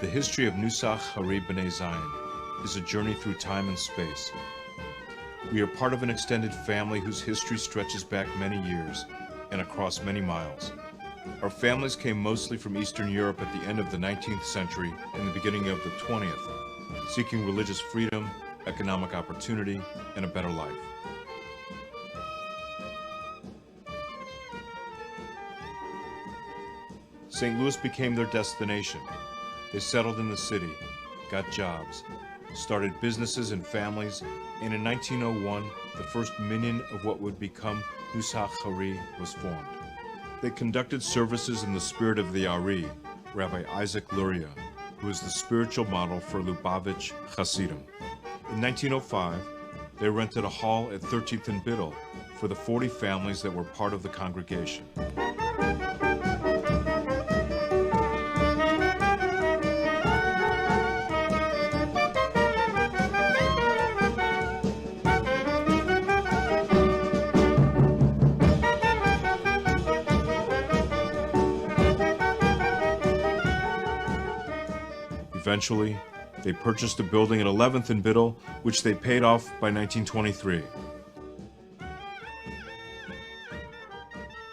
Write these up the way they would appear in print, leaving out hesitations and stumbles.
The history of Nusach Hari B'nai Zion is a journey through time and space. We are part of an extended family whose history stretches back many years and across many miles. Our families came mostly from Eastern Europe at the end of the 19th century and the beginning of the 20th, seeking religious freedom, economic opportunity, and a better life. St. Louis became their destination. They settled in the city, got jobs, started businesses and families, and in 1901, the first minyan of what would become Nusach Hari was formed. They conducted services in the spirit of the Ari, Rabbi Isaac Luria, who is the spiritual model for Lubavitch Hasidim. In 1905, they rented a hall at 13th and Biddle for the 40 families that were part of the congregation. Eventually, they purchased a building at 11th and Biddle, which they paid off by 1923.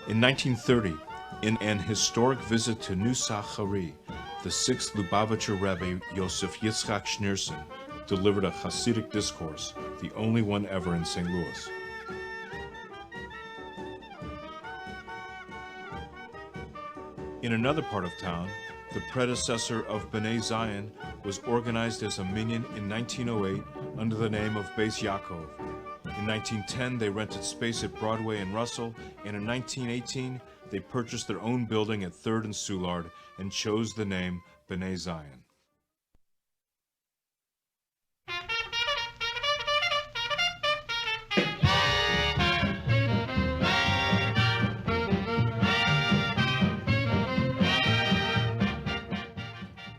In 1930, in an historic visit to Nusach Hari, the sixth Lubavitcher Rebbe, Yosef Yitzchak Schneerson, delivered a Hasidic discourse, the only one ever in St. Louis. In another part of town, the predecessor of B'nai Zion was organized as a minyan in 1908 under the name of Beis Yaakov. In 1910, they rented space at Broadway and Russell, and in 1918, they purchased their own building at 3rd and Soulard and chose the name B'nai Zion.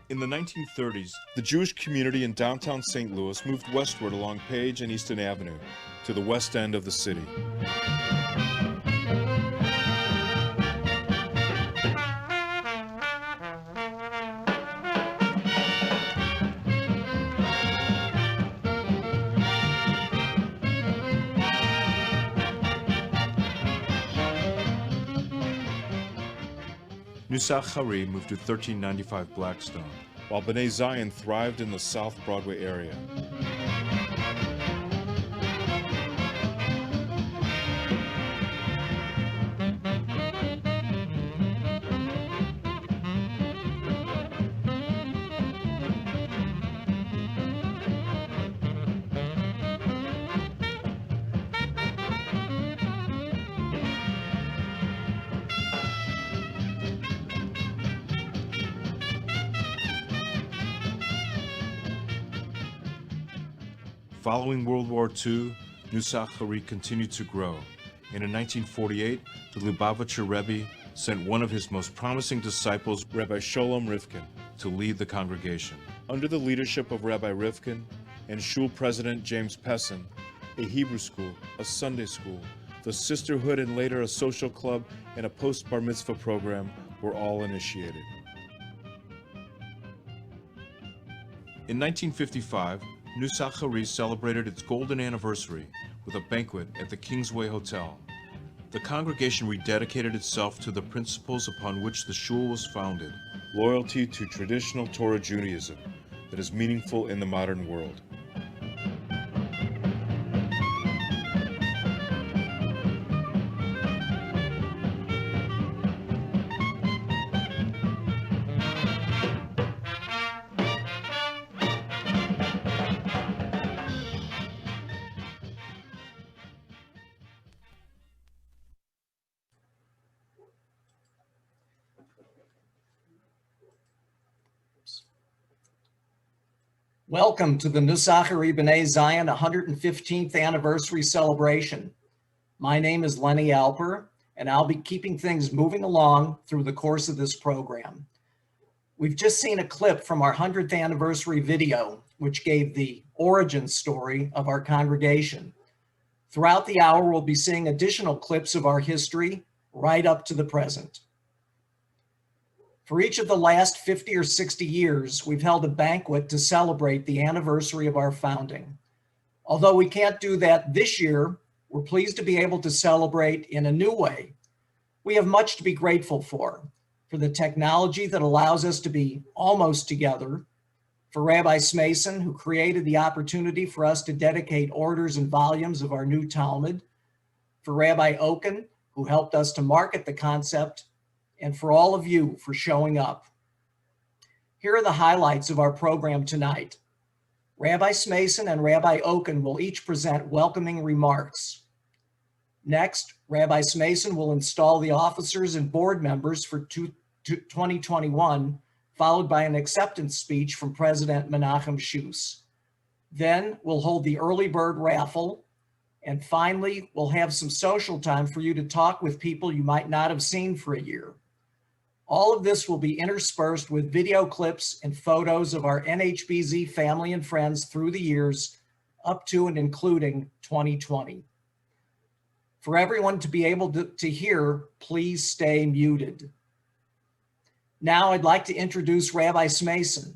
In the 1930s, the Jewish community in downtown St. Louis moved westward along Page and Easton Avenue to the west end of the city. Nusach Hari moved to 1395 Blackstone, while B'nai Zion thrived in the South Broadway area. Following World War II, Nusach Hari continued to grow, and in 1948, the Lubavitcher Rebbe sent one of his most promising disciples, Rabbi Sholem Rivkin, to lead the congregation. Under the leadership of Rabbi Rivkin and Shul President James Pessin, a Hebrew school, a Sunday school, the sisterhood and later a social club, and a post-bar mitzvah program were all initiated. In 1955, Nusach Hari celebrated its golden anniversary with a banquet at the Kingsway Hotel. The congregation rededicated itself to the principles upon which the shul was founded, loyalty to traditional Torah Judaism that is meaningful in the modern world. Welcome to the Nusach Hari B'nai Zion 115th anniversary celebration. My name is Lenny Alper, and I'll be keeping things moving along through the course of this program. We've just seen a clip from our 100th anniversary video, which gave the origin story of our congregation. Throughout the hour, we'll be seeing additional clips of our history right up to the present. For each of the last 50 or 60 years, we've held a banquet to celebrate the anniversary of our founding. Although we can't do that this year, we're pleased to be able to celebrate in a new way. We have much to be grateful for the technology that allows us to be almost together, for Rabbi Smason, who created the opportunity for us to dedicate orders and volumes of our new Talmud, for Rabbi Oken, who helped us to market the concept, and for all of you for showing up. Here are the highlights of our program tonight. Rabbi Smason and Rabbi Oken will each present welcoming remarks. Next, Rabbi Smason will install the officers and board members for 2021, followed by an acceptance speech from President Menachem Shus. Then we'll hold the early bird raffle. And finally, we'll have some social time for you to talk with people you might not have seen for a year. All of this will be interspersed with video clips and photos of our NHBZ family and friends through the years, up to and including 2020. For everyone to be able to hear, please stay muted. Now I'd like to introduce Rabbi Smason,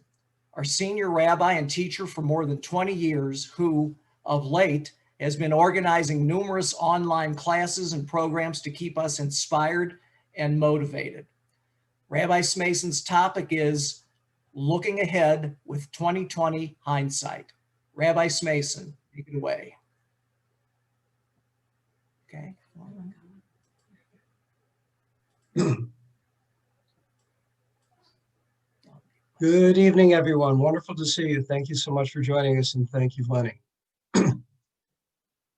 our senior rabbi and teacher for more than 20 years, who, of late, has been organizing numerous online classes and programs to keep us inspired and motivated. Rabbi Smason's topic is looking ahead with 2020 hindsight. Rabbi Smason, take it away. Okay. Good evening, everyone. Wonderful to see you. Thank you so much for joining us, and thank you, Lenny.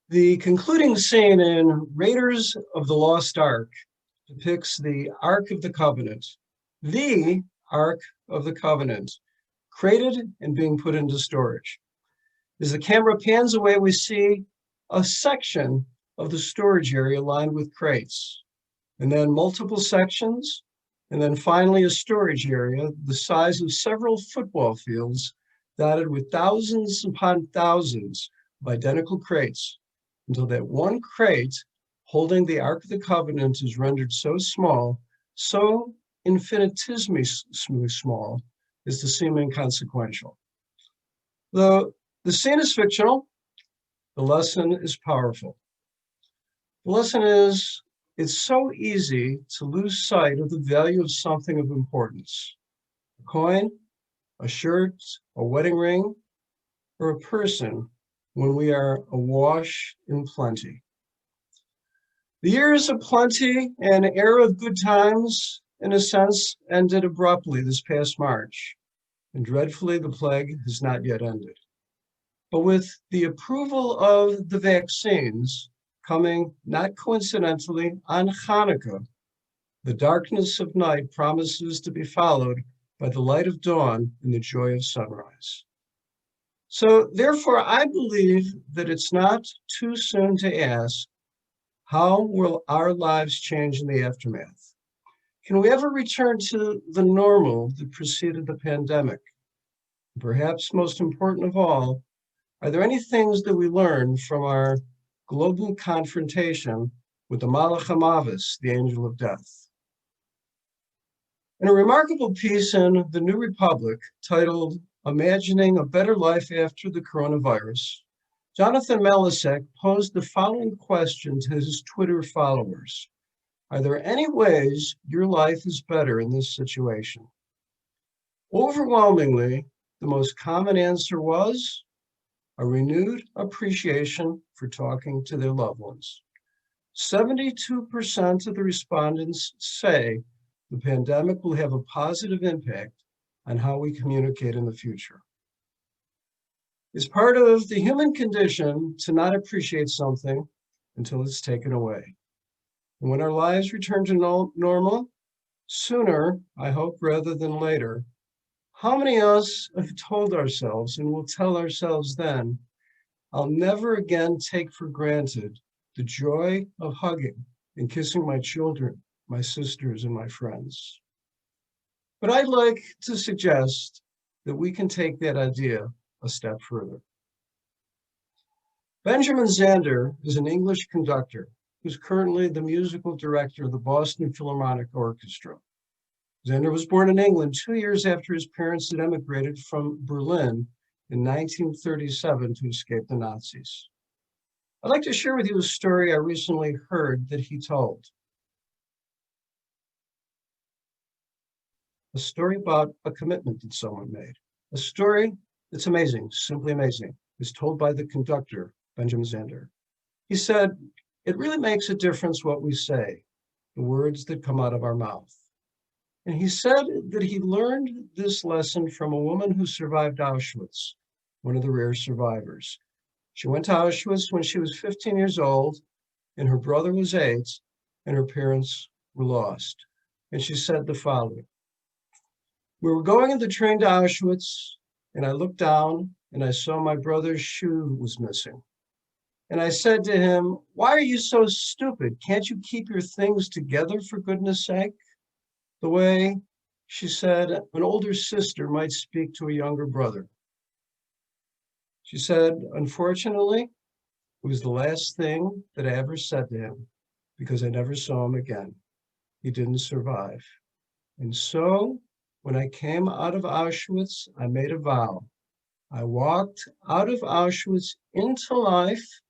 The concluding scene in Raiders of the Lost Ark depicts the Ark of the Covenant, the Ark of the Covenant, created and being put into storage. As the camera pans away, we see a section of the storage area lined with crates, and then multiple sections, and then finally a storage area the size of several football fields, dotted with thousands upon thousands of identical crates, until that one crate holding the Ark of the Covenant is rendered so small, so infinitesimally small, as to seem inconsequential. Though the scene is fictional, the lesson is powerful. The lesson is, it's so easy to lose sight of the value of something of importance. A coin, a shirt, a wedding ring, or a person when we are awash in plenty. The years of plenty and era of good times, in a sense, ended abruptly this past March, and dreadfully the plague has not yet ended. But with the approval of the vaccines, coming not coincidentally on Hanukkah, the darkness of night promises to be followed by the light of dawn and the joy of sunrise. So therefore, I believe that it's not too soon to ask, how will our lives change in the aftermath? Can we ever return to the normal that preceded the pandemic? Perhaps most important of all, are there any things that we learned from our global confrontation with the Malach HaMavis, the angel of death? In a remarkable piece in The New Republic titled Imagining a Better Life After the Coronavirus, Jonathan Melisek posed the following question to his Twitter followers. Are there any ways your life is better in this situation? Overwhelmingly, the most common answer was a renewed appreciation for talking to their loved ones. 72% of the respondents say the pandemic will have a positive impact on how we communicate in the future. It's part of the human condition to not appreciate something until it's taken away. And when our lives return to normal, sooner, I hope, rather than later, how many of us have told ourselves and will tell ourselves then, I'll never again take for granted the joy of hugging and kissing my children, my sisters, and my friends. But I'd like to suggest that we can take that idea a step further. Benjamin Zander is an English conductor who's currently the musical director of the Boston Philharmonic Orchestra. Zander was born in England 2 years after his parents had emigrated from Berlin in 1937 to escape the Nazis. I'd like to share with you a story I recently heard that he told. A story about a commitment that someone made. A story that's amazing, simply amazing. It's told by the conductor, Benjamin Zander. He said, "It really makes a difference what we say, the words that come out of our mouth." And he said that he learned this lesson from a woman who survived Auschwitz, one of the rare survivors. She went to Auschwitz when she was 15 years old, and her brother was 8, and her parents were lost. And she said the following: "We were going in the train to Auschwitz, and I looked down and I saw my brother's shoe was missing. And I said to him, 'Why are you so stupid? Can't you keep your things together for goodness sake?' The way," she said, "an older sister might speak to a younger brother." She said, "Unfortunately, it was the last thing that I ever said to him because I never saw him again. He didn't survive. And so when I came out of Auschwitz, I made a vow. I walked out of Auschwitz into life,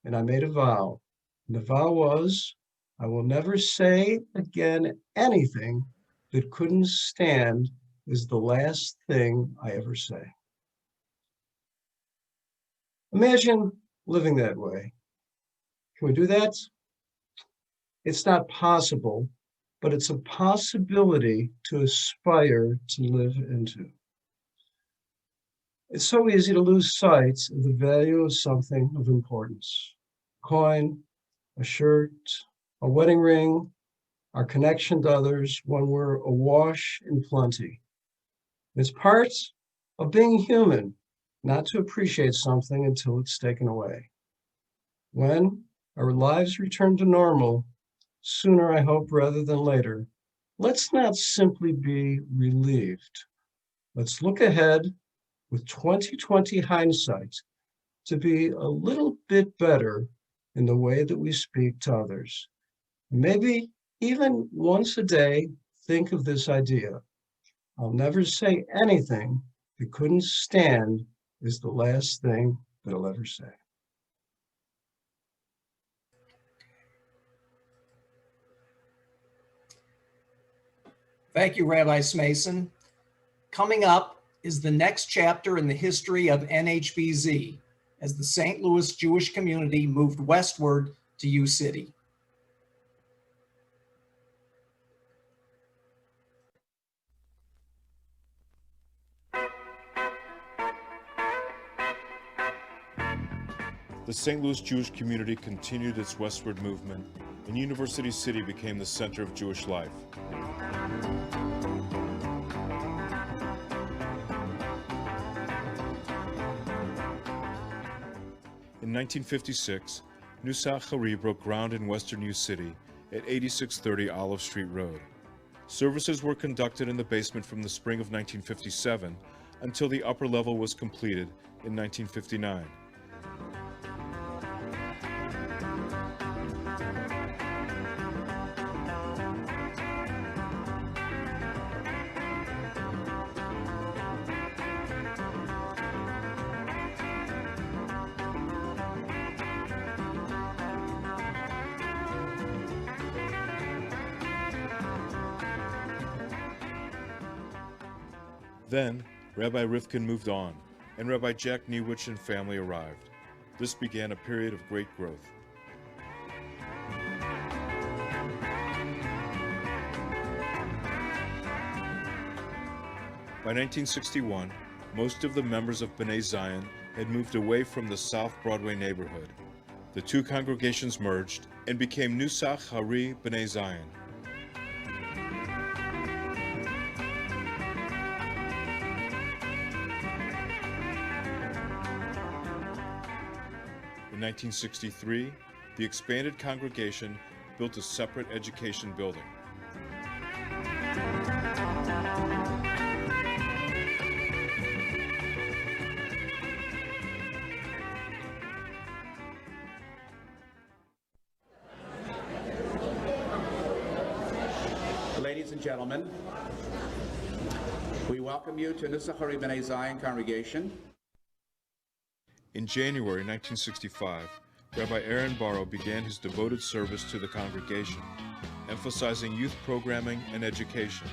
and I made a vow. And the vow was, I will never say again anything that couldn't stand as the last thing I ever say." Imagine living that way. Can we do that? It's not possible, but it's a possibility to aspire to live into. It's so easy to lose sight of the value of something of importance. A coin, a shirt, a wedding ring, our connection to others when we're awash in plenty. It's part of being human, not to appreciate something until it's taken away. When our lives return to normal, sooner I hope rather than later, let's not simply be relieved. Let's look ahead with 2020 hindsight to be a little bit better in the way that we speak to others. Maybe even once a day, think of this idea. I'll never say anything that couldn't stand as the last thing that I'll ever say. Thank you, Rabbi Smason. Coming up is the next chapter in the history of NHBZ as the St. Louis Jewish community moved westward to U City. The St. Louis Jewish community continued its westward movement, and University City became the center of Jewish life. In 1956, Nusach Hari broke ground in western U City at 8630 Olive Street Road. Services were conducted in the basement from the spring of 1957 until the upper level was completed in 1959. Then, Rabbi Rifkin moved on, and Rabbi Jack Niewicz and family arrived. This began a period of great growth. By 1961, most of the members of B'nai Zion had moved away from the South Broadway neighborhood. The two congregations merged and became Nusach Hari B'nai Zion. In 1963, the expanded congregation built a separate education building. Ladies and gentlemen, We welcome you to Nusach B'nai Zion congregation. In January 1965, Rabbi Aaron Barrow began his devoted service to the congregation, emphasizing youth programming and education.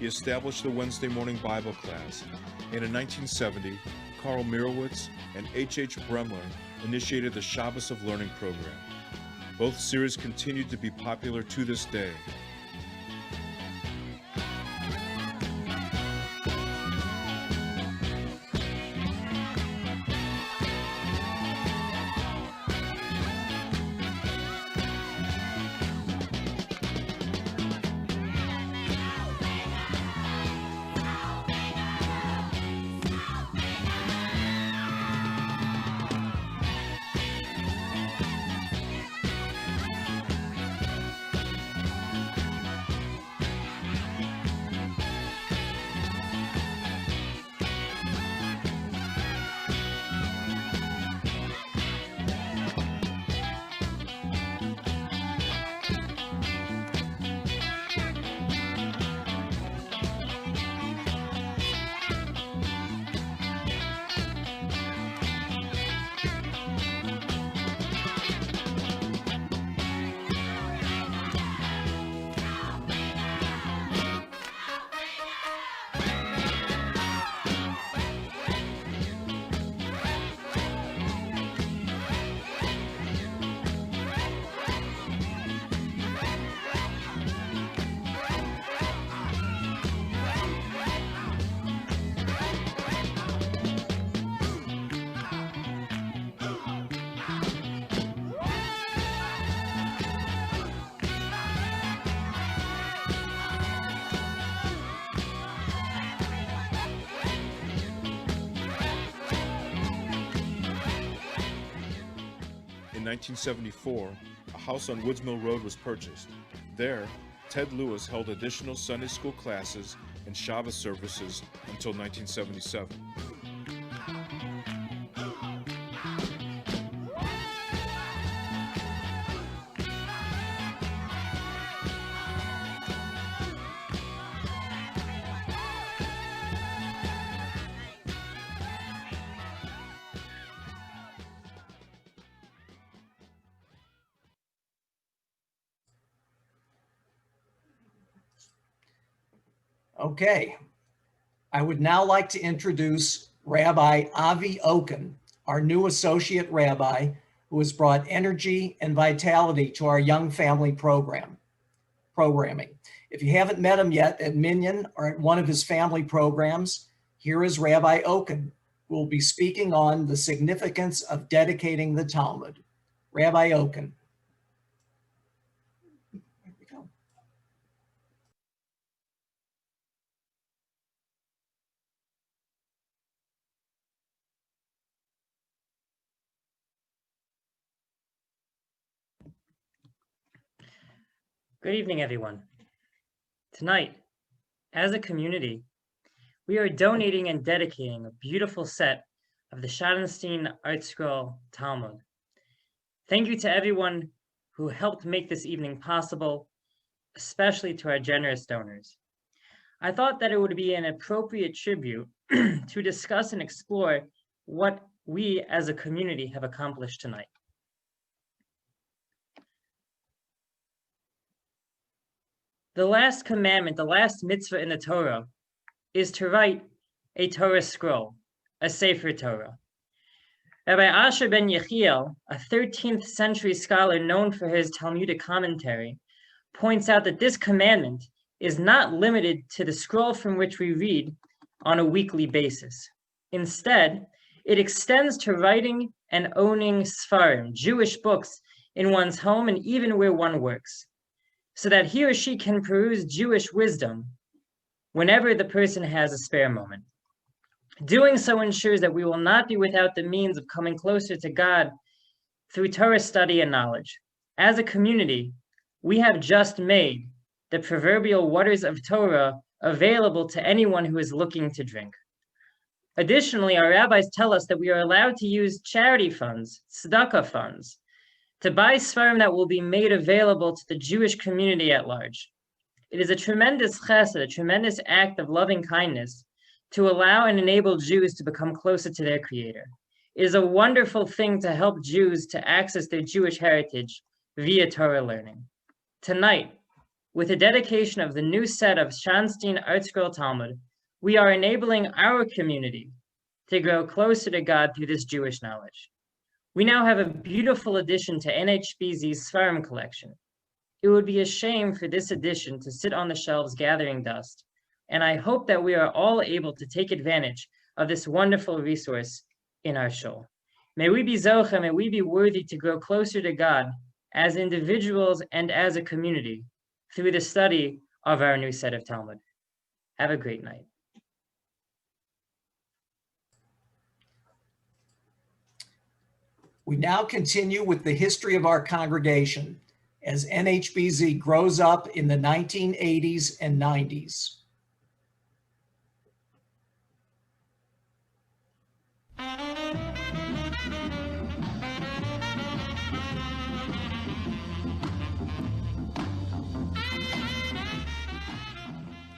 He established the Wednesday morning Bible class, and in 1970, Carl Mirowitz and H.H. Bremler initiated the Shabbos of Learning program. Both series continued to be popular to this day. In 1974, a house on Woods Mill Road was purchased. There, Ted Lewis held additional Sunday school classes and Shabbos services until 1977. Okay, I would now like to introduce Rabbi Avi Oken, our new associate rabbi, who has brought energy and vitality to our young family programming. If you haven't met him yet at Minyan or at one of his family programs, here is Rabbi Oken, who will be speaking on the significance of dedicating the Talmud. Rabbi Oken. Good evening, everyone. Tonight, as a community, we are donating and dedicating a beautiful set of the Schottenstein Art Scroll Talmud. Thank you to everyone who helped make this evening possible, especially to our generous donors. I thought that it would be an appropriate tribute to discuss and explore what we as a community have accomplished tonight. The last commandment, the last mitzvah in the Torah, is to write a Torah scroll, a Sefer Torah. Rabbi Asher ben Yechiel, a 13th century scholar known for his Talmudic commentary, points out that this commandment is not limited to the scroll from which we read on a weekly basis. Instead, it extends to writing and owning Sfarim, Jewish books, in one's home and even where one works, so that he or she can peruse Jewish wisdom whenever the person has a spare moment. Doing so ensures that we will not be without the means of coming closer to God through Torah study and knowledge. As a community, we have just made the proverbial waters of Torah available to anyone who is looking to drink. Additionally, our rabbis tell us that we are allowed to use charity funds, tzedakah funds, to buy Sfarim that will be made available to the Jewish community at large. It is a tremendous chesed, a tremendous act of loving kindness to allow and enable Jews to become closer to their Creator. It is a wonderful thing to help Jews to access their Jewish heritage via Torah learning. Tonight, with the dedication of the new set of Shanstein Art Scroll Talmud, we are enabling our community to grow closer to God through this Jewish knowledge. We now have a beautiful addition to NHBZ's Sfarim collection. It would be a shame for this edition to sit on the shelves gathering dust, and I hope that we are all able to take advantage of this wonderful resource in our shul. May we be zocha, may we be worthy to grow closer to God as individuals and as a community through the study of our new set of Talmud. Have a great night. We now continue with the history of our congregation as NHBZ grows up in the 1980s and 90s.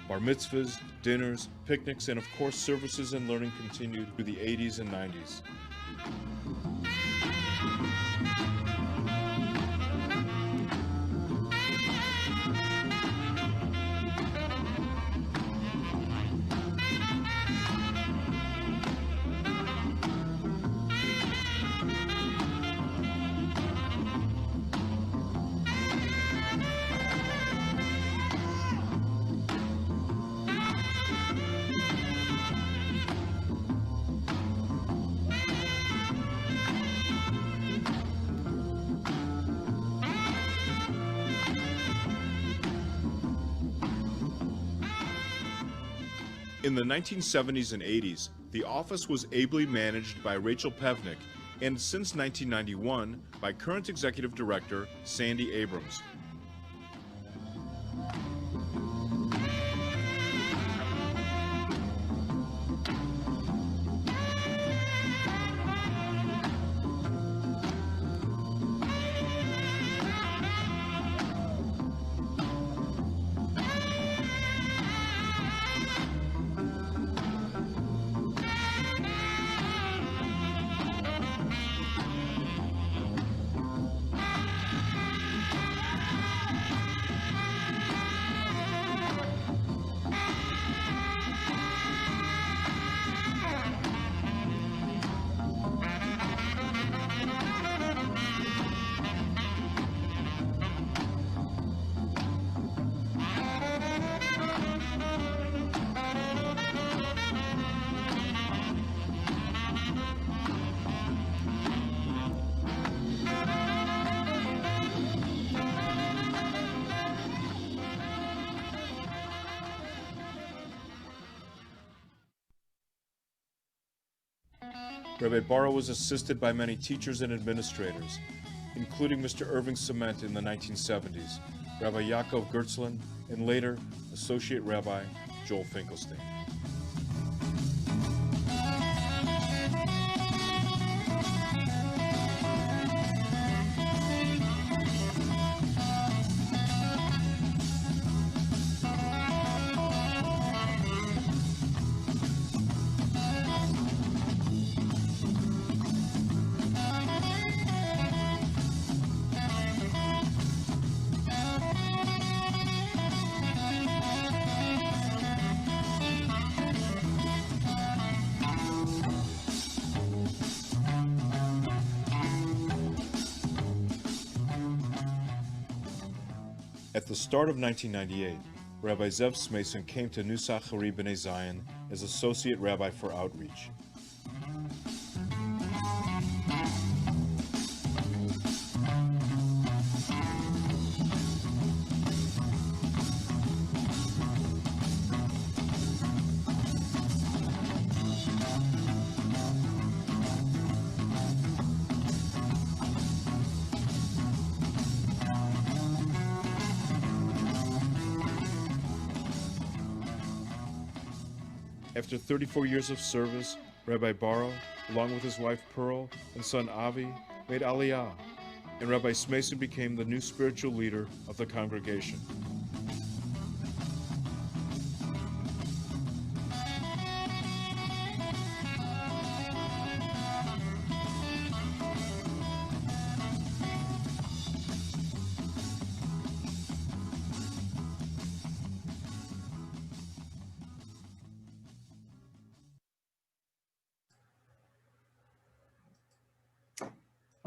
Bar mitzvahs, dinners, picnics, and of course services and learning continued through the 80s and 90s. In the 1970s and 80s, the office was ably managed by Rachel Pevnick, and since 1991 by current executive director Sandy Abrams. Rabbi Barrow was assisted by many teachers and administrators, including Mr. Irving Cement in the 1970s, Rabbi Yaakov Gertzlin, and later, Associate Rabbi Joel Finkelstein. At the start of 1998, Rabbi Zev Smason came to Nusach Hari B'nai Zion as Associate Rabbi for Outreach. After 34 years of service, Rabbi Barrow, along with his wife Pearl and son Avi, made Aliyah, and Rabbi Smason became the new spiritual leader of the congregation.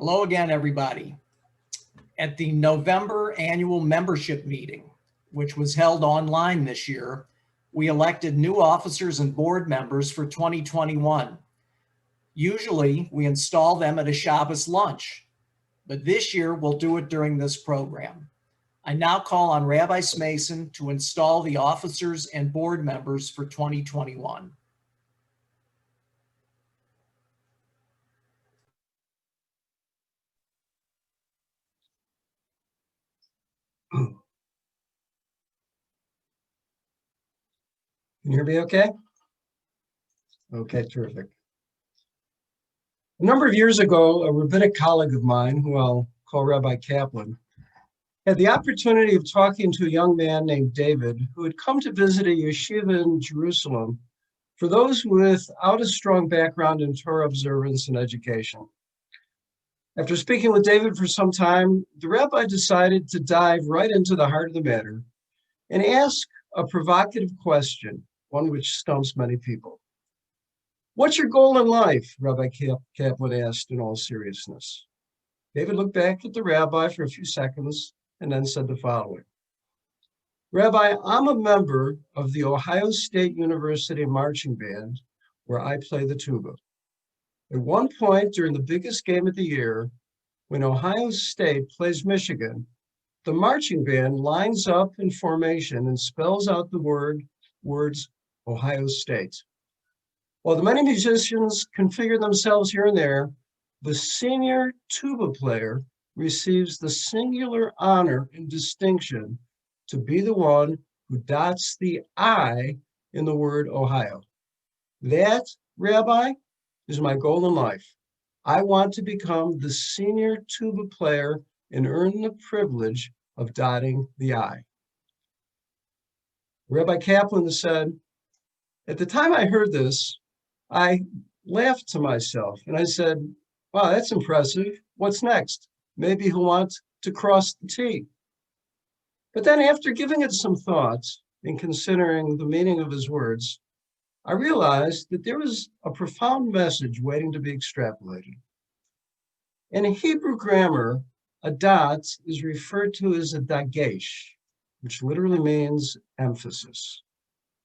Hello again, everybody. At the November annual membership meeting, which was held online this year, we elected new officers and board members for 2021. Usually, we install them at a Shabbos lunch, but this year we'll do it during this program. I now call on Rabbi Smason to install the officers and board members for 2021. Can you hear me okay? Okay, terrific. A number of years ago, a rabbinic colleague of mine, who I'll call Rabbi Kaplan, had the opportunity of talking to a young man named David who had come to visit a yeshiva in Jerusalem for those without a strong background in Torah observance and education. After speaking with David for some time, the rabbi decided to dive right into the heart of the matter and ask a provocative question, one which stumps many people. "What's your goal in life?" Rabbi Kaplan asked in all seriousness. David looked back at the rabbi for a few seconds and then said the following: "Rabbi, I'm a member of the Ohio State University Marching Band, where I play the tuba. At one point during the biggest game of the year, when Ohio State plays Michigan, the marching band lines up in formation and spells out the words Ohio State. While the many musicians configure themselves here and there, the senior tuba player receives the singular honor and distinction to be the one who dots the I in the word Ohio. That, Rabbi, is my goal in life. I want to become the senior tuba player and earn the privilege of dotting the I." Rabbi Kaplan said, "At the time I heard this, I laughed to myself and I said, wow, that's impressive. What's next? Maybe he'll want to cross the T." But then after giving it some thought and considering the meaning of his words, I realized that there was a profound message waiting to be extrapolated. In Hebrew grammar, a dot is referred to as a dagesh, which literally means emphasis.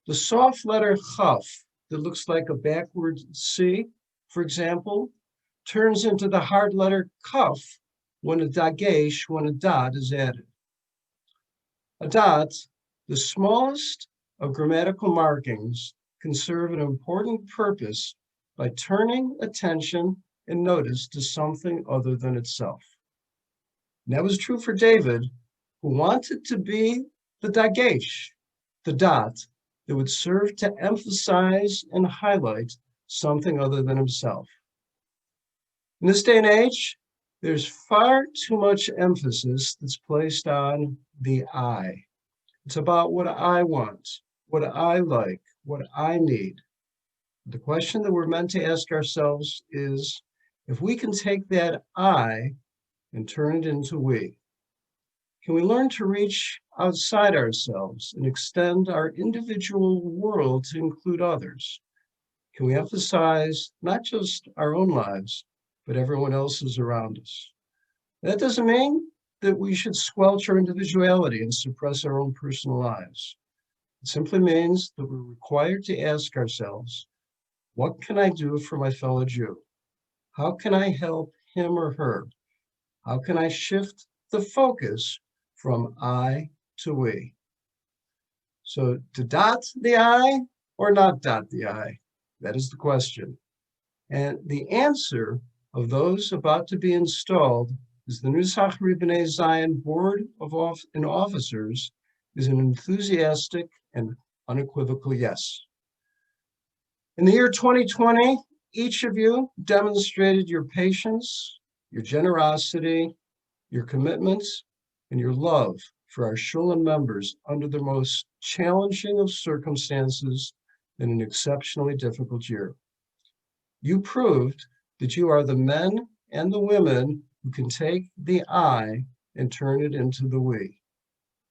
The soft letter chaf that looks like a backward C, for example, turns into the hard letter kaf when a dot is added. A dot, the smallest of grammatical markings, can serve an important purpose by turning attention and notice to something other than itself. And that was true for David, who wanted to be the dagesh, the dot that would serve to emphasize and highlight something other than himself. In this day and age, there's far too much emphasis that's placed on the I. It's about what I want, what I like, what I need. The question that we're meant to ask ourselves is, if we can take that I and turn it into we, can we learn to reach outside ourselves and extend our individual world to include others? Can we emphasize not just our own lives, but everyone else's around us? That doesn't mean that we should squelch our individuality and suppress our own personal lives. It simply means that we're required to ask ourselves, what can I do for my fellow Jew? How can I help him or her? How can I shift the focus from I to we? So to dot the I or not dot the I? That is the question. And the answer of those about to be installed is the Nusach B'nai Zion Board of Officers is an enthusiastic and unequivocal yes. In the year 2020, each of you demonstrated your patience, your generosity, your commitment, and your love for our Shulam members under the most challenging of circumstances in an exceptionally difficult year. You proved that you are the men and the women who can take the I and turn it into the we.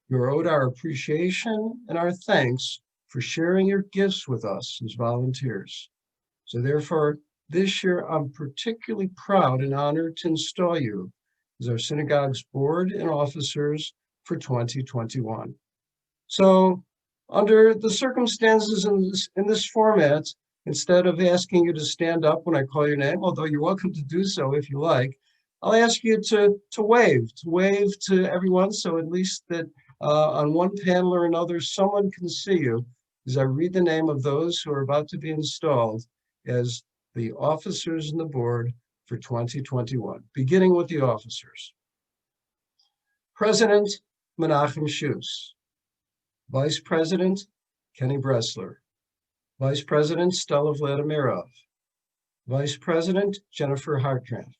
You're owed our appreciation and our thanks for sharing your gifts with us as volunteers. So therefore, This year, I'm particularly proud and honored to install you as our synagogue's board and officers for 2021. So under the circumstances in this format, instead of asking you to stand up when I call your name, although you're welcome to do so if you like, I'll ask you to wave to everyone, so at least that on one panel or another, someone can see you as I read the name of those who are about to be installed as the officers in the board for 2021, beginning with the officers. President Menachem Shus. Vice President Kenny Bressler. Vice President Stella Vladimirov. Vice President Jennifer Hartranft.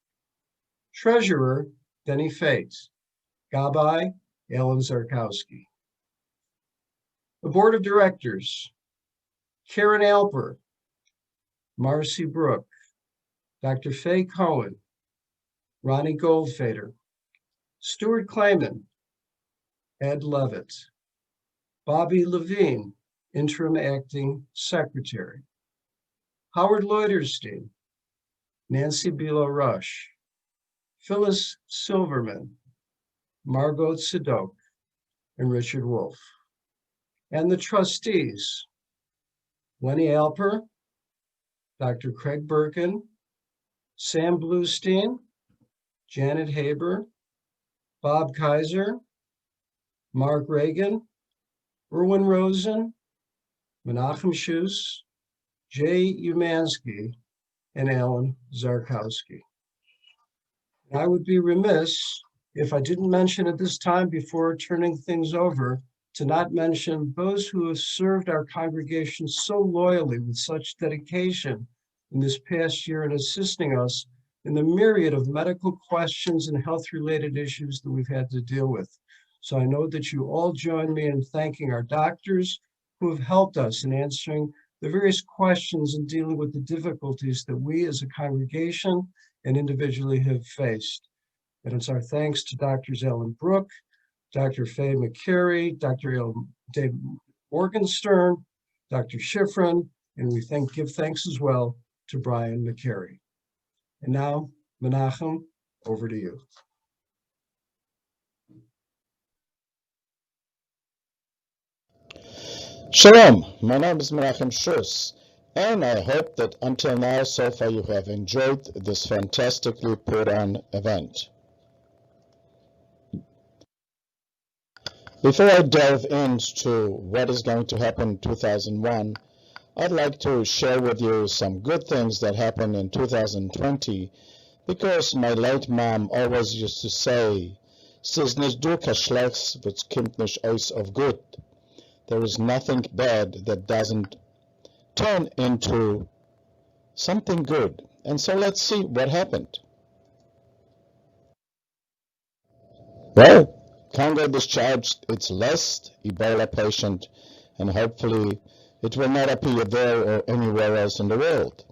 Treasurer Denny Fate. Gabbai Alan Zarkowski. The Board of Directors: Karen Alper, Marcy Brook, Dr. Faye Cohen, Ronnie Goldfader, Stuart Clayman, Ed Levitt, Bobby Levine, Interim Acting Secretary, Howard Leuterstein, Nancy Bilo Rush, Phyllis Silverman, Margot Sadok, and Richard Wolf. And the trustees: Lenny Alper, Dr. Craig Birkin, Sam Bluestein, Janet Haber, Bob Kaiser, Mark Reagan, Erwin Rosen, Menachem Shus, Jay Umansky, and Alan Zarkowski. I would be remiss if I didn't mention at this time, before turning things over, to not mention those who have served our congregation so loyally with such dedication in this past year in assisting us in the myriad of medical questions and health-related issues that we've had to deal with. So I know that you all join me in thanking our doctors who have helped us in answering the various questions and dealing with the difficulties that we as a congregation and individually have faced. And it's our thanks to Drs. Ellen Brook, Dr. Faye McCary, Dr. Dave Morgenstern, Dr. Schifrin, and we give thanks as well to Brian McCary. And now, Menachem, over to you. Shalom, my name is Menachem Shus, and I hope that until now, so far, you have enjoyed this fantastically put on event. Before I delve into what is going to happen in 2001, I'd like to share with you some good things that happened in 2020, because my late mom always used to say, "Siz nicht du ka schlechts, was kommt nicht aus of good." There is nothing bad that doesn't turn into something good. And so let's see what happened. Well, Congo discharged its last Ebola patient, and hopefully it will not appear there or anywhere else in the world.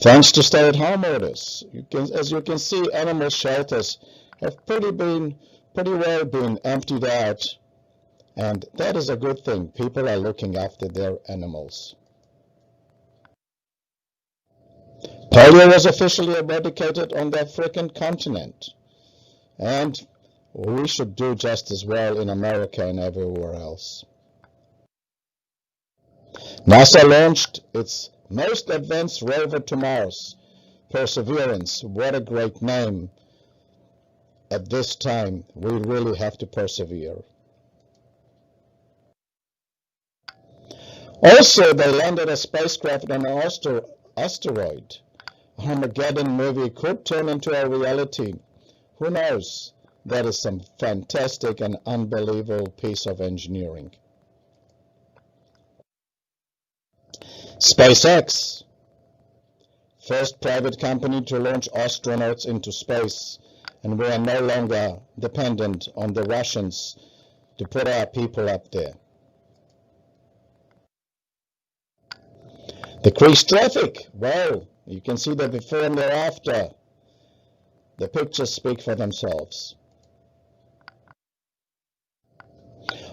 Thanks to stay-at-home orders, as you can see, animal shelters have pretty well been emptied out, and that is a good thing. People are looking after their animals. Polio was officially eradicated on the African continent, and we should do just as well in America and everywhere else. NASA launched its most advanced rover to Mars, Perseverance. What a great name. At this time, we really have to persevere. Also, they landed a spacecraft on an asteroid. Armageddon movie could turn into a reality. Who knows? That is some fantastic and unbelievable piece of engineering. SpaceX, first private company to launch astronauts into space, and we are no longer dependent on the Russians to put our people up there. Decreased traffic. Well, you can see the before and the after. The pictures speak for themselves.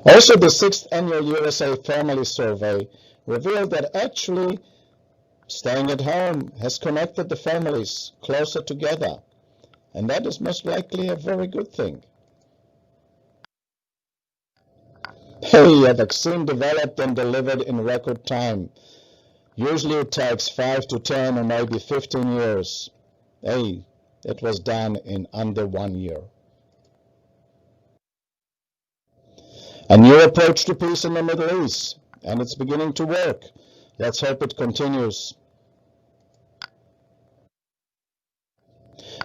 Also, the 6th annual USA Family Survey revealed that actually staying at home has connected the families closer together, and that is most likely a very good thing. Hey, a vaccine developed and delivered in record time. Usually it takes 5 to 10 or maybe 15 years. Hey, it was done in under 1 year. A new approach to peace in the Middle East, and it's beginning to work. Let's hope it continues.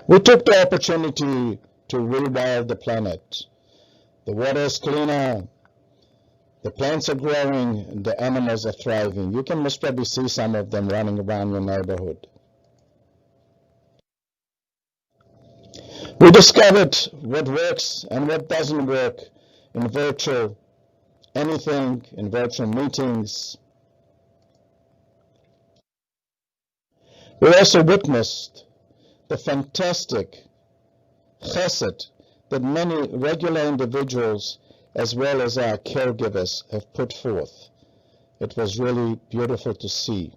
We took the opportunity to rewild the planet. The water is cleaner, the plants are growing, the animals are thriving. You can most probably see some of them running around your neighborhood. We discovered what works and what doesn't work in virtual anything, in virtual meetings. We also witnessed the fantastic chesed that many regular individuals as well as our caregivers have put forth. It was really beautiful to see.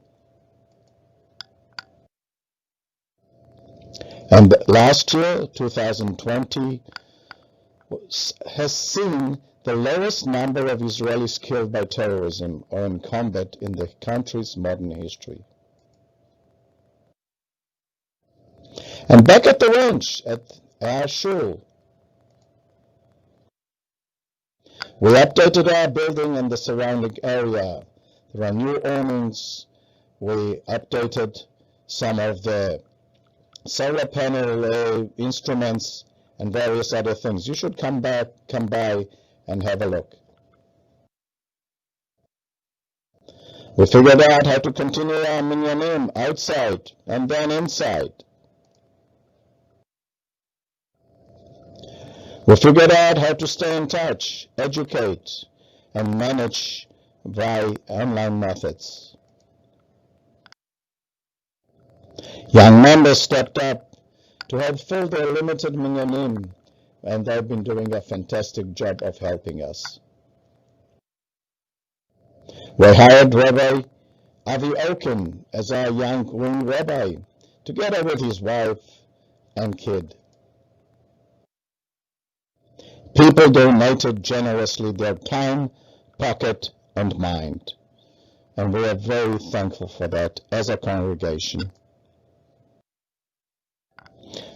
And last year, 2020, has seen the lowest number of Israelis killed by terrorism or in combat in the country's modern history. And back at the ranch, at our shul, we updated our building and the surrounding area. There are new awnings. We updated some of the solar panel instruments and various other things. You should come by and have a look. We figured out how to continue our minyanim outside and then inside. We figured out how to stay in touch, educate, and manage by online methods. Young members stepped up to help fill their limited minyanim, and they've been doing a fantastic job of helping us. We hired Rabbi Avi Oken as our young wing rabbi, together with his wife and kid. People donated generously their time, pocket, and mind, and we are very thankful for that as a congregation.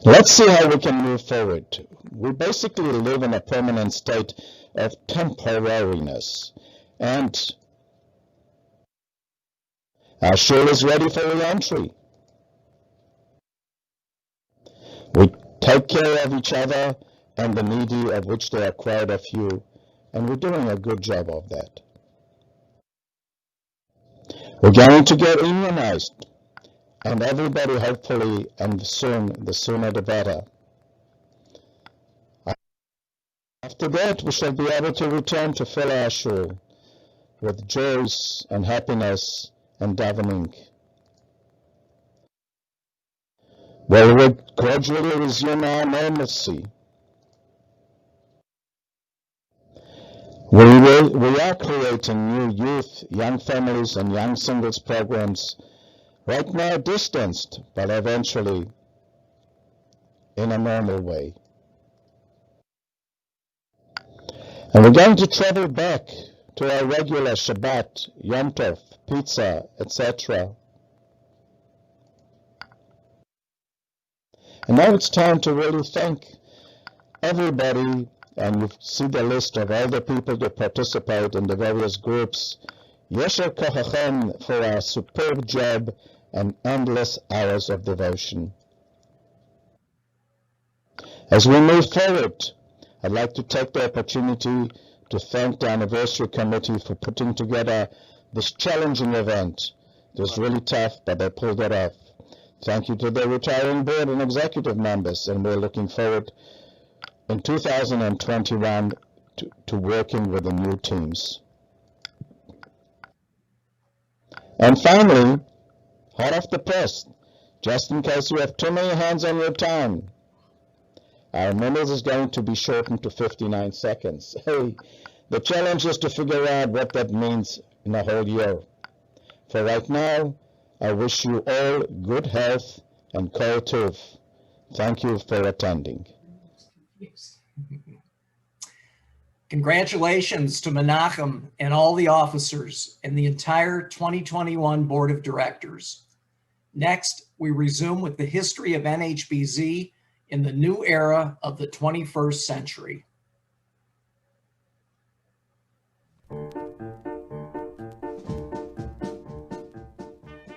Let's see how we can move forward. We basically live in a permanent state of temporariness, and our shul is ready for re-entry. We take care of each other and the needy, of which there are quite a few, and we're doing a good job of that. We're going to get immunized, and everybody hopefully, and soon, the sooner the better. After that, we shall be able to return to fill our shul with joys and happiness and davening. Well, we'll gradually resume our normalcy. We are creating new youth, young families, and young singles programs, right now distanced, but eventually in a normal way. And we're going to travel back to our regular Shabbat, Yom Tov, pizza, etc. And now it's time to really thank everybody, and you see the list of all the people that participate in the various groups. Yesher Kochachem for our superb job and endless hours of devotion. As we move forward, I'd like to take the opportunity to thank the Anniversary Committee for putting together this challenging event. It was really tough, but they pulled it off. Thank you to the retiring board and executive members, and we're looking forward in 2021 to working with the new teams. And finally, hot off the press, just in case you have too many hands on your time, our minutes is going to be shortened to 59 seconds. Hey, the challenge is to figure out what that means in a whole year. For right now, I wish you all good health and kol tov. Thank you for attending. Congratulations to Menachem and all the officers and the entire 2021 Board of Directors. Next, we resume with the history of NHBZ in the new era of the 21st century.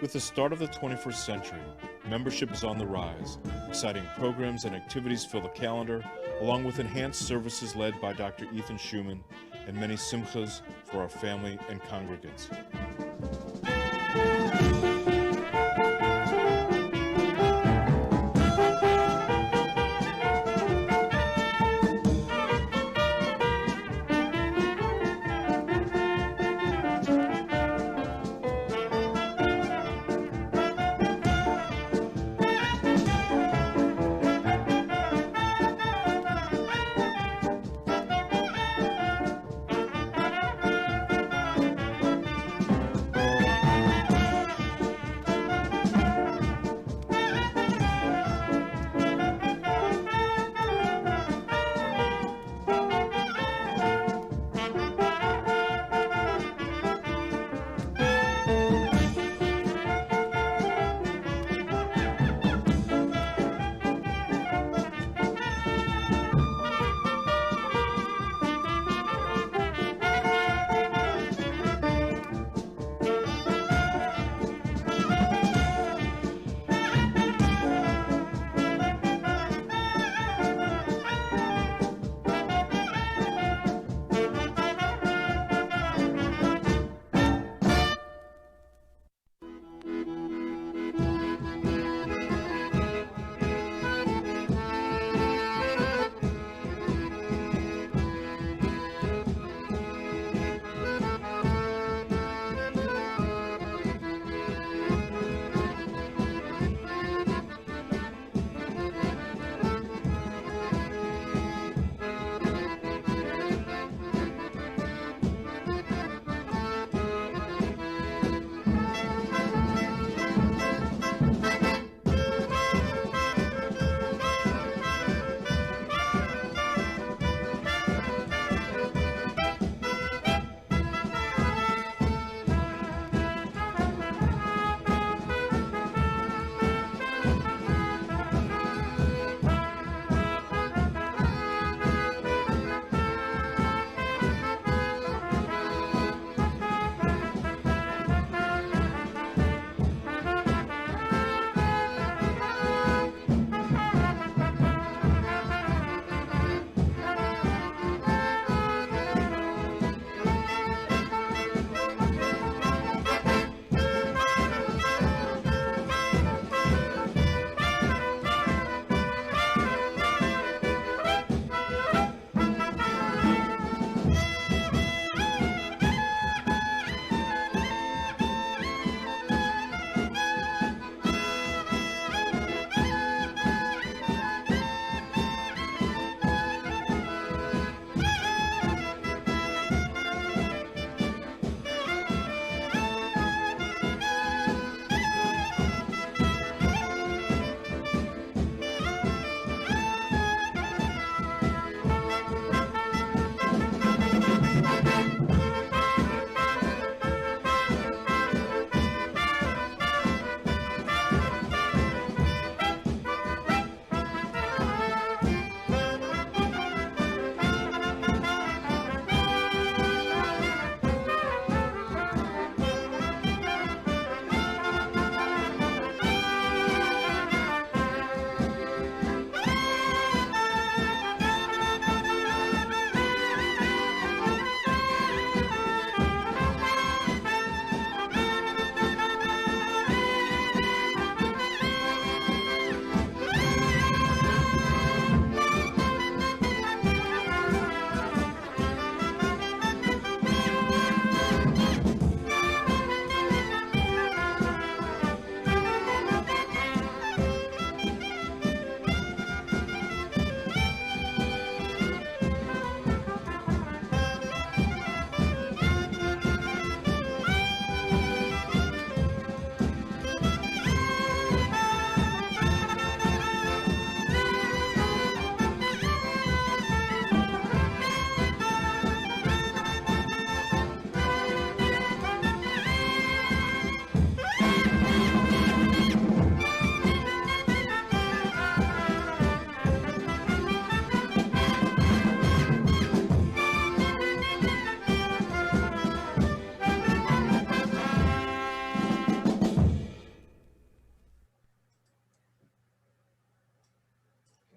With the start of the 21st century, membership is on the rise. Exciting programs and activities fill the calendar, along with enhanced services led by Dr. Ethan Schumann and many simchas for our family and congregants.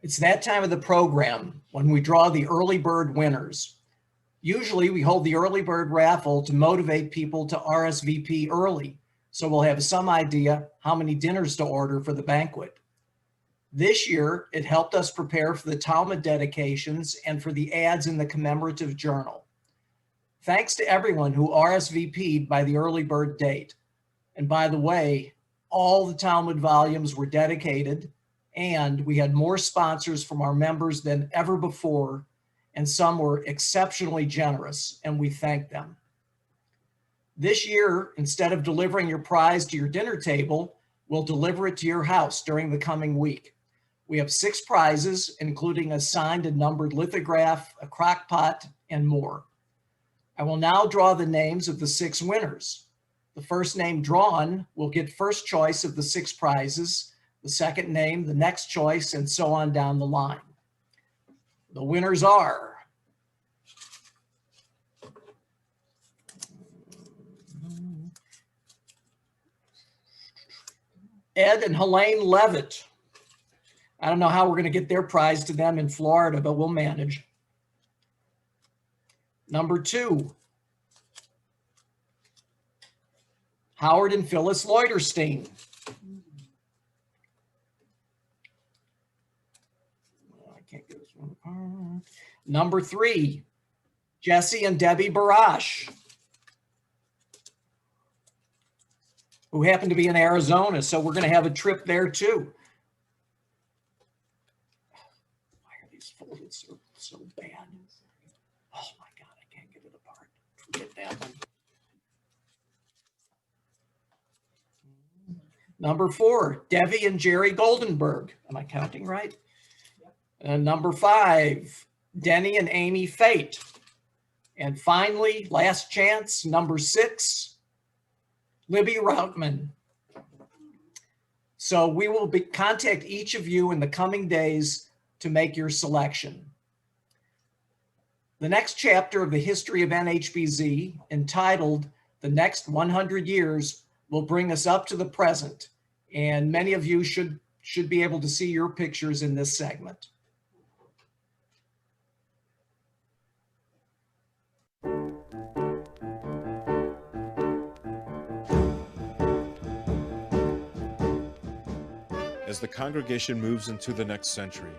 It's that time of the program when we draw the early bird winners. Usually we hold the early bird raffle to motivate people to RSVP early, so we'll have some idea how many dinners to order for the banquet. This year, it helped us prepare for the Talmud dedications and for the ads in the commemorative journal. Thanks to everyone who RSVP'd by the early bird date. And by the way, all the Talmud volumes were dedicated, and we had more sponsors from our members than ever before, and some were exceptionally generous, and we thank them. This year, instead of delivering your prize to your dinner table, we'll deliver it to your house during the coming week. We have 6 prizes, including a signed and numbered lithograph, a crock pot, and more. I will now draw the names of the 6 winners. The first name drawn will get first choice of the 6 prizes, the second name, the next choice, and so on down the line. The winners are Ed and Helene Levitt. I don't know how we're going to get their prize to them in Florida, but we'll manage. Number 2, Howard and Phyllis Leuterstein. I can't get this one apart. Number 3, Jesse and Debbie Barash, who happen to be in Arizona, so we're going to have a trip there too. Why are these folded so bad? Oh my God, I can't get it apart. Forget that one. Number 4, Debbie and Jerry Goldenberg. Am I counting right? And number 5, Denny and Amy Fate. And finally, last chance, number 6, Libby Routman. So we will contact each of you in the coming days to make your selection. The next chapter of the history of NHBZ, entitled The Next 100 Years, will bring us up to the present, and many of you should be able to see your pictures in this segment. As the congregation moves into the next century,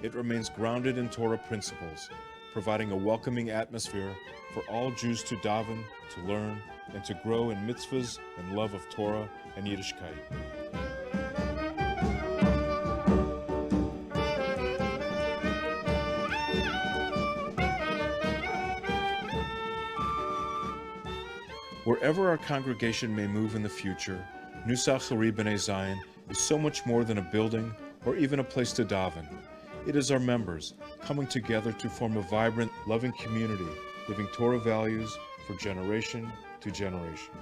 it remains grounded in Torah principles, providing a welcoming atmosphere for all Jews to daven, to learn, and to grow in mitzvahs and love of Torah and Yiddishkeit. Wherever our congregation may move in the future, Nusach Hari B'nai Zion is so much more than a building or even a place to daven. It is our members coming together to form a vibrant, loving community, living Torah values for generation to generation.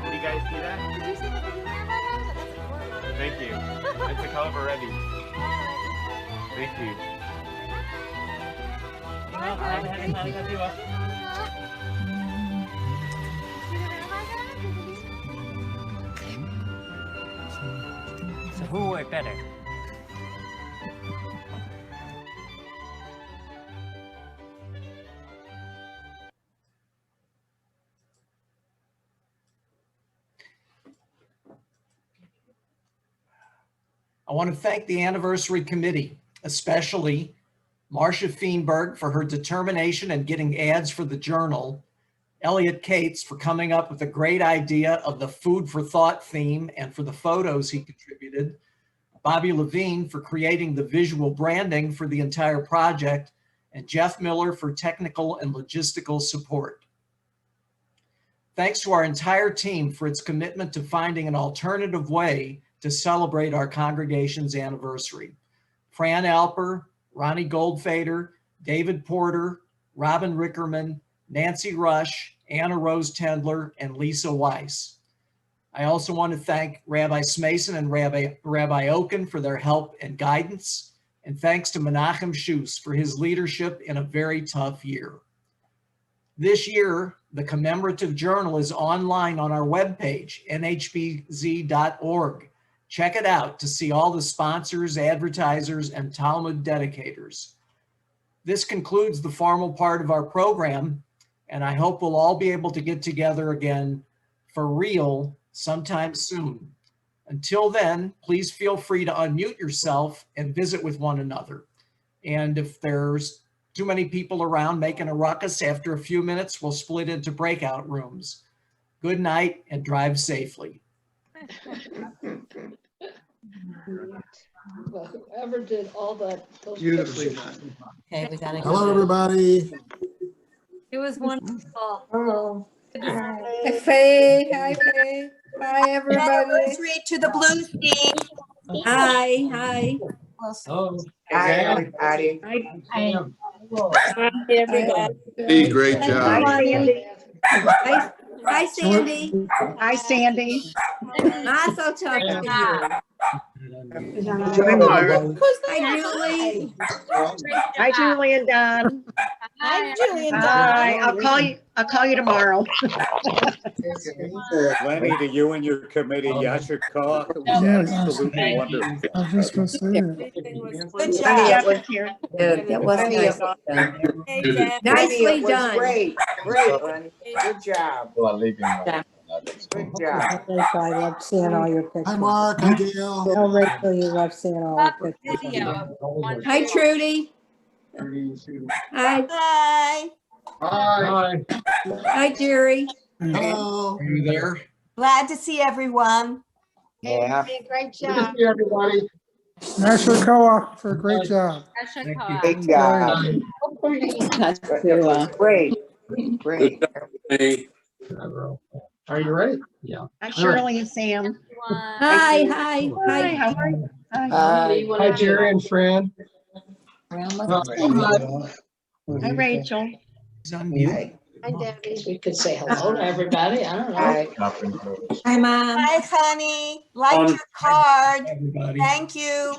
Can you guys see that? Thank you. It's the color already. Thank you. So who worked better? I want to thank the anniversary committee, especially Marcia Feenberg for her determination in getting ads for the Journal, Elliot Cates for coming up with a great idea of the food for thought theme and for the photos he contributed, Bobby Levine for creating the visual branding for the entire project, and Jeff Miller for technical and logistical support. Thanks to our entire team for its commitment to finding an alternative way to celebrate our congregation's anniversary. Fran Alper, Ronnie Goldfader, David Porter, Robin Rickerman, Nancy Rush, Anna Rose Tendler, and Lisa Weiss. I also want to thank Rabbi Smason and Rabbi Oken for their help and guidance, and thanks to Menachem Schus for his leadership in a very tough year. This year, the commemorative journal is online on our webpage, nhbz.org. Check it out to see all the sponsors, advertisers, and Talmud dedicators. This concludes the formal part of our program, and I hope we'll all be able to get together again for real sometime soon. Until then, please feel free to unmute yourself and visit with one another. And if there's too many people around making a ruckus, after a few minutes, we'll split into breakout rooms. Good night and drive safely. Well, whoever did all that. Beautifully done. Okay, we got it. Hello, everybody. It was wonderful. Hello. Hi, Faye. Hi, Faye. Hi, everybody. Anniversary to the Blues team. Hi, hi. Oh. Hi, everybody. Hi, everybody. Hey, great job. Hi, Sandy. Hi, Sandy. Hi, Sandy. Not so tough to you. Hi, Julie. Hi, Julie and Don. Hi, Julie and Hi. I'll call you tomorrow. Lenny, to you and your committee, Yasher Koch, it was absolutely wonderful. I was just gonna say it. Good job. That was nice. Lenny, Nicely it was done. Great, Lenny. Good job. Good job. I love seeing all your pictures. Hi, Mark. Hi, Gail. Oh, Rachel, you love seeing all your pictures. Hi, Trudy. Hi. Hi. Hi. Hi, Jerry. Hello. Are you there? Glad to see everyone. Yeah. Great Good to see everybody. National Co-op for a great job. Great job. Great. Are you ready? Yeah. Hi, Shirley and Sam. Hi, hi, hi. How are you? Hi, Jerry and Fran. Hi, Rachel. He's on mute. Hi, Debbie. We could say hello to everybody. I don't know. Hi. Hi, Mom. Hi, honey. Like your card. Everybody. Thank you.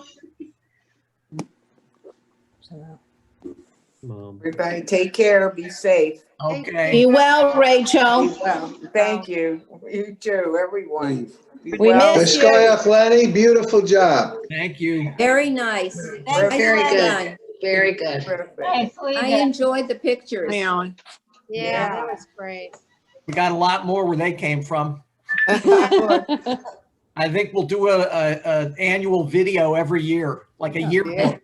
Everybody take care. Be safe. Okay. Be well, Rachel. Be well. Thank you. You too, everyone. Be We well. miss you. Lenny, beautiful job. Thank you. Very nice. Thank you, Very Lenny. good. Very good. Terrific. I enjoyed the pictures. Yeah, that was great. We got a lot more where they came from. I think we'll do a annual video every year, like a year. Yeah.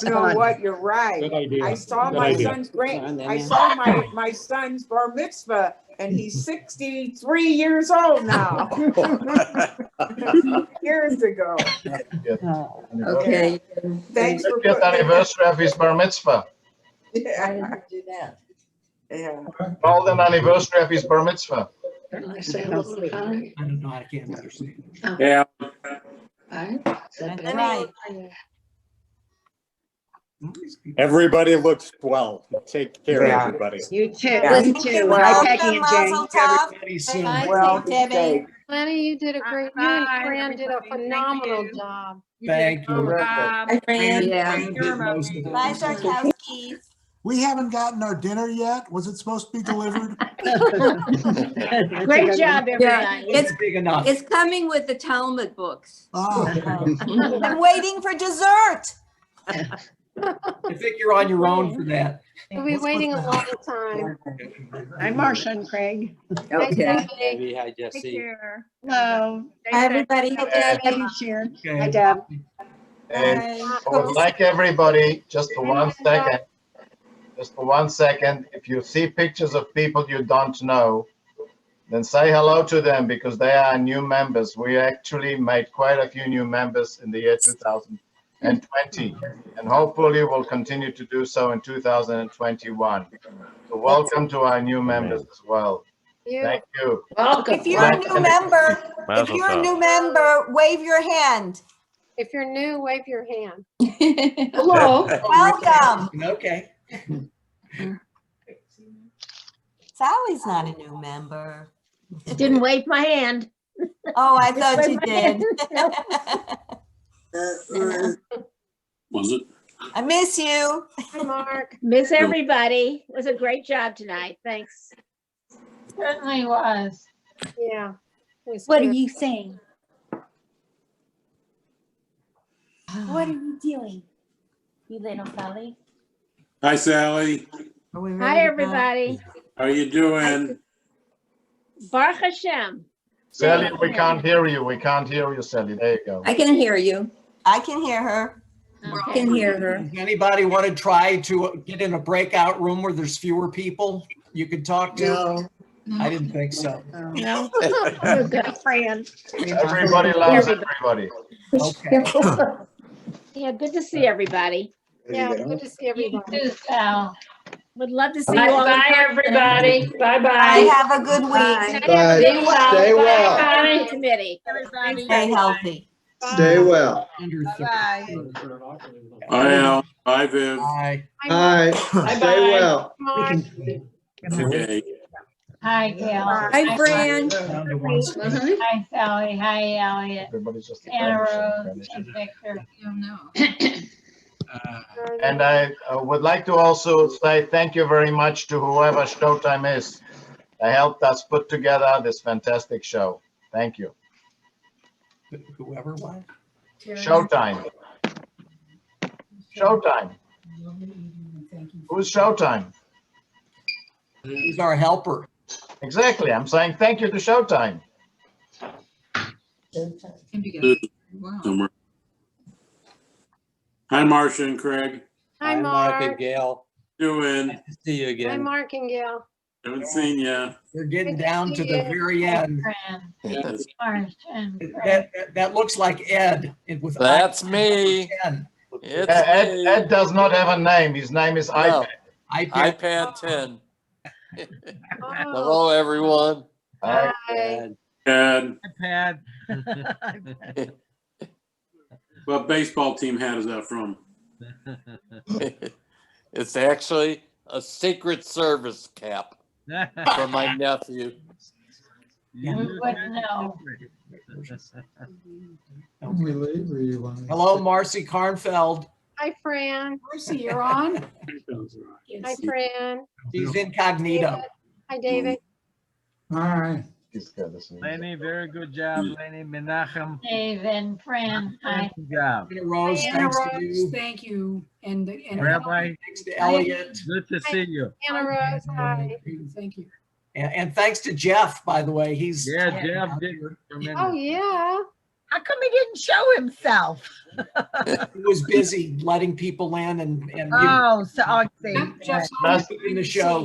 You know what? You're right. Good idea. I saw Good my idea. son's I saw my son's bar mitzvah, and he's 63 years old now. Years ago. Okay. Thanks for putting anniversary of his bar mitzvah. Yeah. Do that. Yeah. Golden anniversary of his bar mitzvah. I say hello to Connie. I don't know. I can't understand. Yeah. Hi. That's right. Everybody looks well. Take care, Yeah. everybody. You too. Yeah. You too. Well, Hi, Peggy and Jane. Everybody soon. Well, Debbie. Lenny, you did a great, you and Fran did a phenomenal job. Thank you. Hi, Fran. Yeah. Did most of it. Bye, Sarkowski. We haven't gotten our dinner yet. Was it supposed to be delivered? Great job, Yeah, everybody. It's big enough. It's coming with the Talmud books. Ah, I'm waiting for dessert. I think you're on your own for that. We'll be waiting a long time. Hi, Marcia and Craig. Okay. Maybe hi, Take Jesse. care. Hello. Hi, everybody. Debbie, Sharon. Hi, Deb. I would like everybody, just for 1 second, if you see pictures of people you don't know, then say hello to them because they are new members. We actually made quite a few new members in the year 2020, and hopefully we'll continue to do so in 2021. So welcome to our new members as well. Thank you. Welcome. If you're a new member, wave your hand. If you're new, wave your hand. Hello. Welcome. Okay. Sally's not a new member. Didn't wave my hand. Oh, I thought you did. Was it? I miss you. Hi, Mark. Miss everybody. It was a great job tonight. Thanks. Certainly was. Yeah. it was What are good. you saying? What are you doing? You little Sally? Hi, Sally. Hi, everybody. How you doing? Baruch Hashem. Sally, we can't hear you. We can't hear you, Sally. There you go. I can hear you. I can hear her. I can hear her. Does anybody want to try to get in a breakout room where there's fewer people you could talk to? No. I didn't think so. No. You're good, Fran. Everybody loves everybody. Okay. Yeah, good to see everybody. Yeah, good to see everybody. Sal. Would love to see you all. Bye, everybody. Bye-bye. Have a good week. Bye. Stay well. Stay well. Bye, committee. Stay healthy. Stay well. Under 30. Hi, Al. Hi, Viv. Bye. Hi. Stay well. Mark. Okay. Hi, Gail. Hi, Fran. Down to one. Hi, Sally. Hi, Elliot. Everybody's just Anna Rose and Victor. And I would like to also say thank you very much to whoever Showtime is. They helped us put together this fantastic show. Thank you. Whoever what? Showtime. Showtime. Who's Showtime? He's our helper. Exactly. I'm saying thank you to Showtime. Somewhere. Hi, Marcia and Craig. Hi, Mark and Mark. Gail. Doing? Nice to see you Hi, again. Mark and Gail. Haven't seen you. We're getting down to the very end. Yes. That looks like Ed. With That's me. Ed. It's me. Ed does not have a name. His name is No. iPad. iPad 10. Oh, Hello, everyone. hi. And iPad. what baseball team hat is that from? It's actually a Secret Service cap for my nephew. We wouldn't know. Hello, Marcy Karnfeld. Hi, Fran. Marcy, you're on. Hi, Fran. She's incognito. Hi, David. All right. Lenny, very good job, Lenny. Menachem, Dave and Fran. Hi. good job. Anna Rose, Anna thanks to you. Thank you. And Rabbi, Thanks to Elliot. good to see you. Anna Rose, hi. Thank you. And thanks to Jeff, by the way. He's Yeah, Jeff did Oh, tremendous. yeah. How come he didn't show himself? He was busy letting people in and Oh, so I see.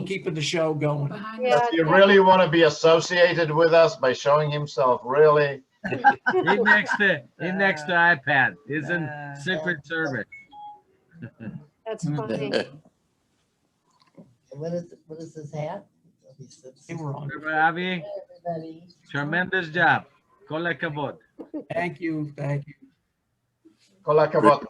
keeping the show going. Yeah. Does he really want to be associated with us by showing himself? Really? He next to iPad. He's in Secret Service. That's funny. What is his hat? They were on. Rabbi Avi, tremendous job. Kol hakavod. Thank you. Thank you. Kol hakavod.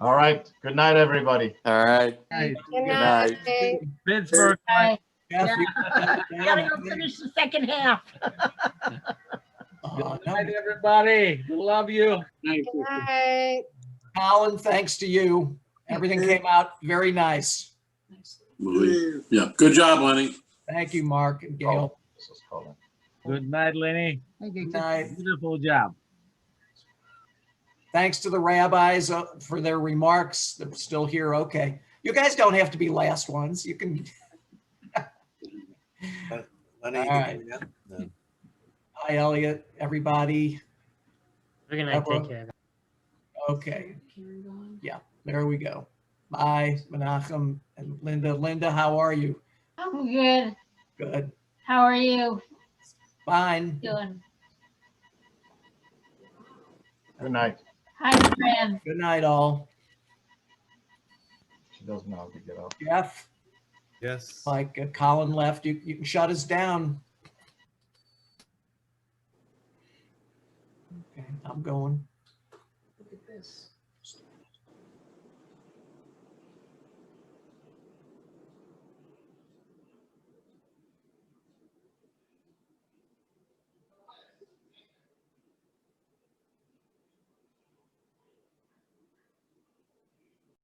All right. Good night, everybody. All right. Good Good night. Pittsburgh. Bye. Jeff, you got that down, I Gotta go think. finish the second half. No. Good night, everybody. Love you. Good night. Colin, thanks to you. Everything came out very nice. Yeah, good job, Lenny. Thank you, Mark and Gail. This is Colin. Good night, Lenny. Good night. Beautiful job. Thanks to the rabbis for their remarks. They're still here. Okay. You guys don't have to be last ones. You can. Lenny, All right. Hi, Elliot, everybody. We're gonna take care of it. Okay. Yeah, there we go. Bye, Menachem and Linda. Linda, how are you? I'm good. Good. How are you Fine. doing? Good night. Hi, Fran. Good night, all. She doesn't know how to get up. Jeff, Yes. like Colin left, you can shut us down. Okay, I'm going. Look at this.